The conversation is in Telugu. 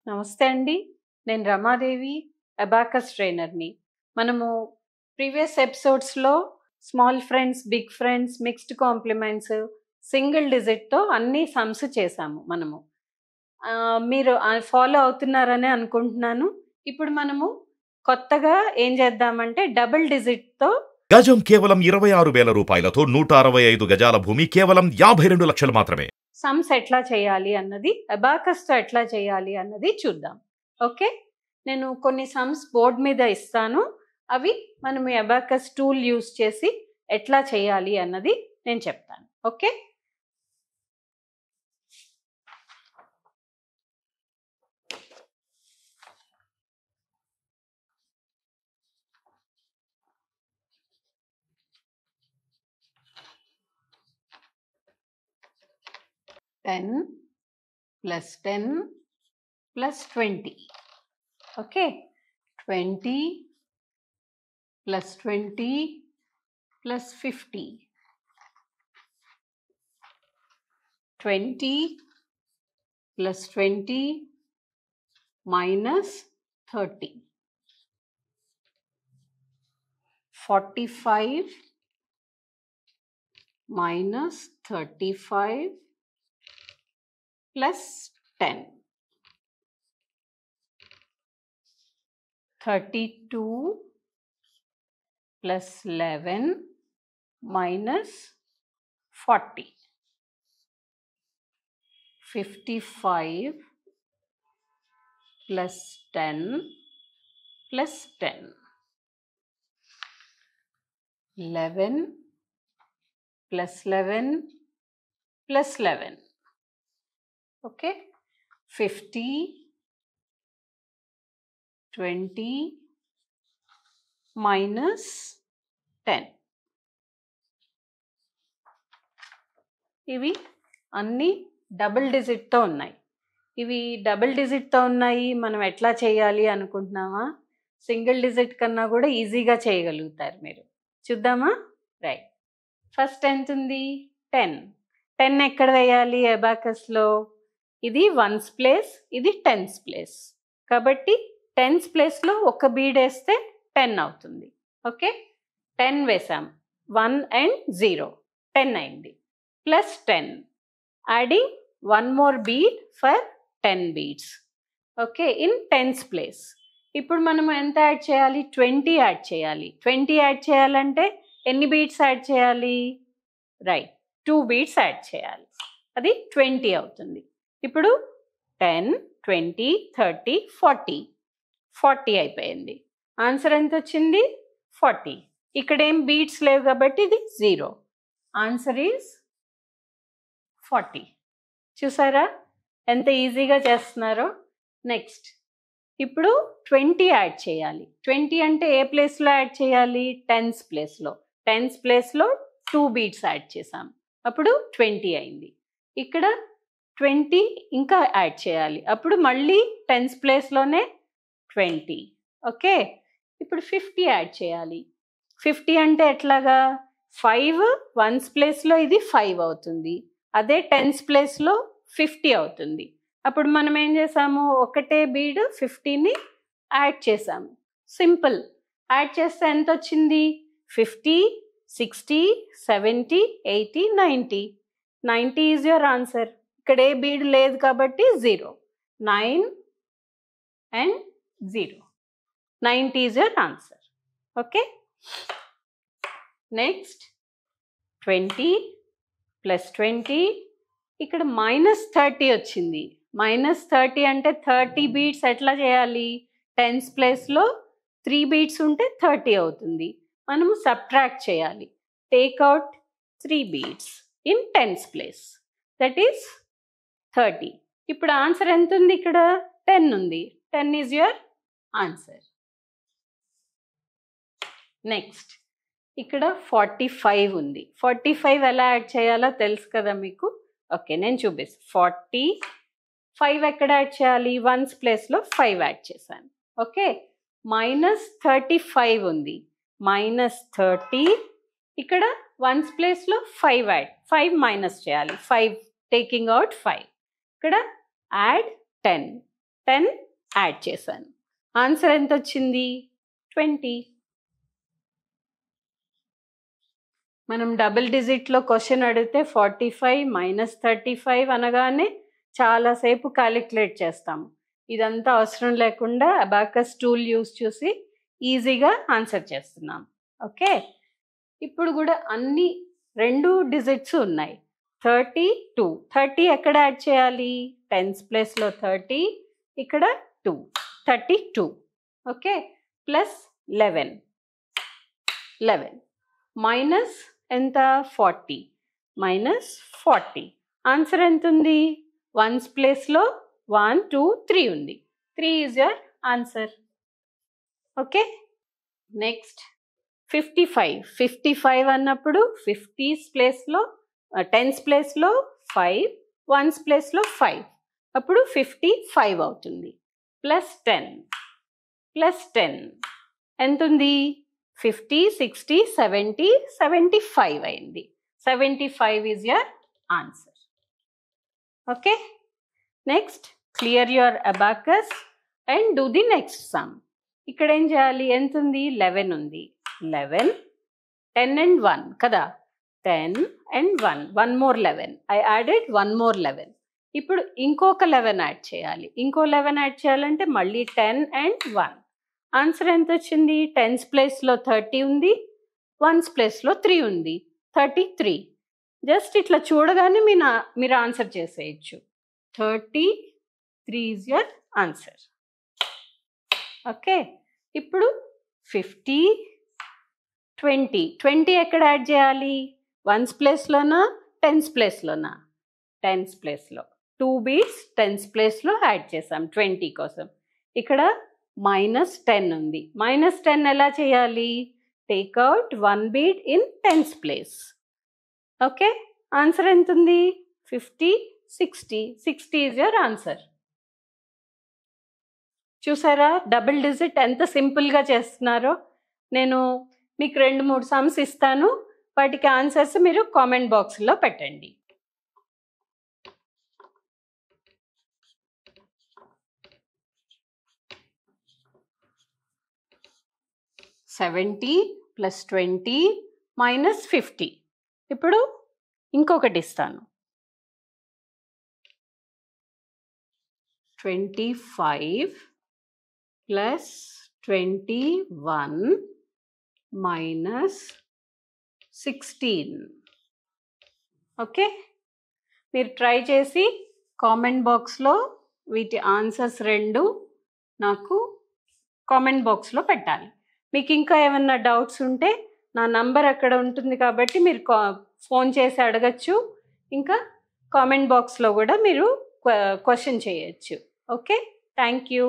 నమస్తే అండి. నేను రమాదేవి, అబాకస్ ట్రైనర్‌ని. మనము ప్రీవియస్ ఎపిసోడ్స్‌లో small friends, big friends, mixed complements, single డిజిట్‌తో అన్ని సమ్స్ చేశాము మనము. మీరు ఫాలో అవుతున్నారనే అనుకుంటున్నాను. ఇప్పుడు మనము కొత్తగా ఏం చేద్దామంటే డబుల్ డిజిట్‌తో గజం కేవలం 26,000 రూపాయలతో 165 గజాల భూమి కేవలం 52 లక్షలు మాత్రమే. సమ్స్ ఎట్లా చేయాలి అన్నది, అబాకస్తో ఎట్లా చేయాలి అన్నది చూద్దాం. ఓకే, నేను కొన్ని సమ్స్ బోర్డ్ మీద ఇస్తాను. అవి మనం అబాకస్ టూల్ యూస్ చేసి ఎట్లా చేయాలి అన్నది నేను చెప్తాను. Okay, ten plus 10 plus 20. Okay, 20 plus 20 plus 50. 20 plus 20 minus 30. 45 minus 35 plus 10. 32 plus 11 minus 40. 55 plus 10 plus 10. 11 plus 11 plus 11. Okay, 50, 20 minus 10. ఇవి అన్నీ డబుల్ డిజిట్తో ఉన్నాయి. ఇవి డబుల్ డిజిట్తో ఉన్నాయి. మనం ఎట్లా చేయాలి అనుకుంటున్నామా? సింగిల్ డిజిట్ కన్నా కూడా ఈజీగా చేయగలుగుతారు మీరు. చూద్దామా? రైట్, ఫస్ట్ ఎంత ఉంది? 10. 10 ఎక్కడ వేయాలి అబాకస్లో? ఇది వన్స్ ప్లేస్, ఇది టెన్స్ ప్లేస్. కాబట్టి టెన్స్ ప్లేస్లో ఒక బీడ్ వేస్తే 10 అవుతుంది. ఓకే, 10 వేసాం. 1 and 0, 10 అయింది. Plus 10, adding one more bead for 10 beads. Okay, in tens place. ఇప్పుడు మనం ఎంత యాడ్ చేయాలి? 20 యాడ్ చేయాలి. 20 యాడ్ చేయాలంటే ఎన్ని బీడ్స్ యాడ్ చేయాలి? రైట్, 2 బీడ్స్ యాడ్ చేయాలి. అది 20 అవుతుంది. ఇప్పుడు 10, 20, 30, 40. 40 అయిపోయింది. ఆన్సర్ ఎంత వచ్చింది? 40. ఇక్కడ ఏం బీడ్స్ లేవు కాబట్టి ఇది 0. Answer is 40. చూసారా ఎంత ఈజీగా చేస్తున్నారో? నెక్స్ట్, ఇప్పుడు 20 యాడ్ చేయాలి. 20 అంటే ఏ ప్లేస్లో యాడ్ చేయాలి? టెన్స్ ప్లేస్లో. టెన్స్ ప్లేస్లో 2 బీడ్స్ యాడ్ చేసాం, అప్పుడు 20 అయింది. ఇక్కడ 20 ఇంకా యాడ్ చేయాలి, అప్పుడు మళ్ళీ టెన్స్ ప్లేస్లోనే 20. ఓకే, ఇప్పుడు 50 యాడ్ చేయాలి. 50 అంటే ఎట్లాగా? 5 వన్స్ ప్లేస్లో ఇది 5 అవుతుంది, అదే టెన్స్ ప్లేస్లో 50 అవుతుంది. అప్పుడు మనం ఏం చేసాము? ఒకటే బీడ్ 50ని యాడ్ చేసాము. సింపుల్. యాడ్ చేస్తే ఎంత వచ్చింది? 50, 60, 70, 80, 90. 90 ఈజ్ యువర్ ఆన్సర్. ఇక్కడ ఏ బీడ్ లేదు కాబట్టి 0. 9 and 0. 90 is your answer. Okay, next 20 plus 20, ఇక్కడ -30 వచ్చింది. -30 అంటే 30 బీడ్స్ ఎట్లా చేయాలి? టెన్స్ ప్లేస్లో 3 బీడ్స్ ఉంటే 30 అవుతుంది. మనము సబ్ట్రాక్ట్ చేయాలి. Take out 3 beads in tens place, that is 30. ఇప్పుడు ఆన్సర్ ఎంత ఉంది? ఇక్కడ 10 ఉంది. 10 ఈజ్ యువర్ ఆన్సర్. నెక్స్ట్, ఇక్కడ 45 ఉంది. 45 ఎలా యాడ్ చేయాలో తెలుసు కదా మీకు? ఓకే, నేను చూపిస్తాను. 45 ఎక్కడ యాడ్ చేయాలి? వన్స్ ప్లేస్లో 5 యాడ్ చేశాను. ఓకే, -35 ఉంది. -30, ఇక్కడ వన్స్ ప్లేస్లో 5 యాడ్, 5 మైనస్ చేయాలి. 5 టేకింగ్ అవుట్ 5. ఇక్కడ యాడ్ 10. 10 యాడ్ చేశాను. ఆన్సర్ ఎంత వచ్చింది? 20. మనం డబుల్ డిజిట్లో క్వశ్చన్ అడిగితే 45 మైనస్ 35 అనగానే చాలాసేపు క్యాలిక్యులేట్ చేస్తాము. ఇదంతా అవసరం లేకుండా అబాకస్ టూల్ యూస్ చేసి ఈజీగా ఆన్సర్ చేస్తున్నాం. ఓకే, ఇప్పుడు కూడా అన్ని 2 డిజిట్స్ ఉన్నాయి. 32. 30 ఎక్కడ యాడ్ చేయాలి? టెన్స్ ప్లేస్లో 30, ఇక్కడ 2, 32. ఓకే, ప్లస్ 11 మైనస్ ఎంత? 40 మైనస్ 40. ఆన్సర్ ఎంత ఉంది? వన్స్ ప్లేస్లో 1, 2, 3 ఉంది. 3 is your answer. Okay, next 55 అన్నప్పుడు 50s ప్లేస్లో 10s ప్లేస్లో 5, 1s ప్లేస్లో 5, అప్పుడు 55 అవుతుంది. ప్లస్ 10 ఎంత ఉంది? 50, 60, 70, 75 అయింది. 75 is your answer. Okay, next clear your abacus and do the next some. ఇక్కడ ఏం చేయాలి? ఎంత ఉంది? 11 ఉంది. 11, 10 and 1 కదా. 10 and 1 more 11. I added 1 more 11. ఇప్పుడు ఇంకొక 11 యాడ్ చేయాలి. ఇంకో 11 యాడ్ చేయాలంటే మళ్ళీ 10 and 1. ఆన్సర్ ఎంత వచ్చింది? 10s ప్లేస్లో 30 ఉంది, 1s ప్లేస్లో 3 ఉంది. 33. జస్ట్ ఇట్లా చూడగానే మీరు ఆన్సర్ చేసేయచ్చు. 33 ఈజ్ యువర్ ఆన్సర్. ఓకే, ఇప్పుడు 50, 20 ఎక్కడ యాడ్ చేయాలి? 1s ప్లేస్లోనా 10s ప్లేస్లోనా? 10s ప్లేస్లో 2 బీట్స్ 10s ప్లేస్లో యాడ్ చేసాం 20 కోసం. ఇక్కడ మైనస్ 10 ఉంది. మైనస్ 10 ఎలా చేయాలి? Take out 1 beat in 10s place. Okay, answer ఎంత ఉంది? 50, 60 ఈజ్ యువర్ ఆన్సర్. చూసారా డబుల్ డిజిట్ ఎంత సింపుల్గా చేస్తున్నారో? నేను మీకు 2-3 సమ్స్ ఇస్తాను, వాటికి ఆన్సర్స్ మీరు కామెంట్ బాక్స్లో పెట్టండి. $70 + 20 - 50. ఇప్పుడు ఇంకొకటి ఇస్తాను. 25 + 21 - 16. ఓకే, మీరు ట్రై చేసి కామెంట్ బాక్స్లో వీటి ఆన్సర్స్ 2 నాకు కామెంట్ బాక్స్లో పెట్టాలి. మీకు ఇంకా ఏమన్నా డౌట్స్ ఉంటే నా నంబర్ అక్కడ ఉంటుంది కాబట్టి మీరు ఫోన్ చేసి అడగచ్చు. ఇంకా కామెంట్ బాక్స్లో కూడా మీరు క్వశ్చన్ చేయొచ్చు. Okay, thank you.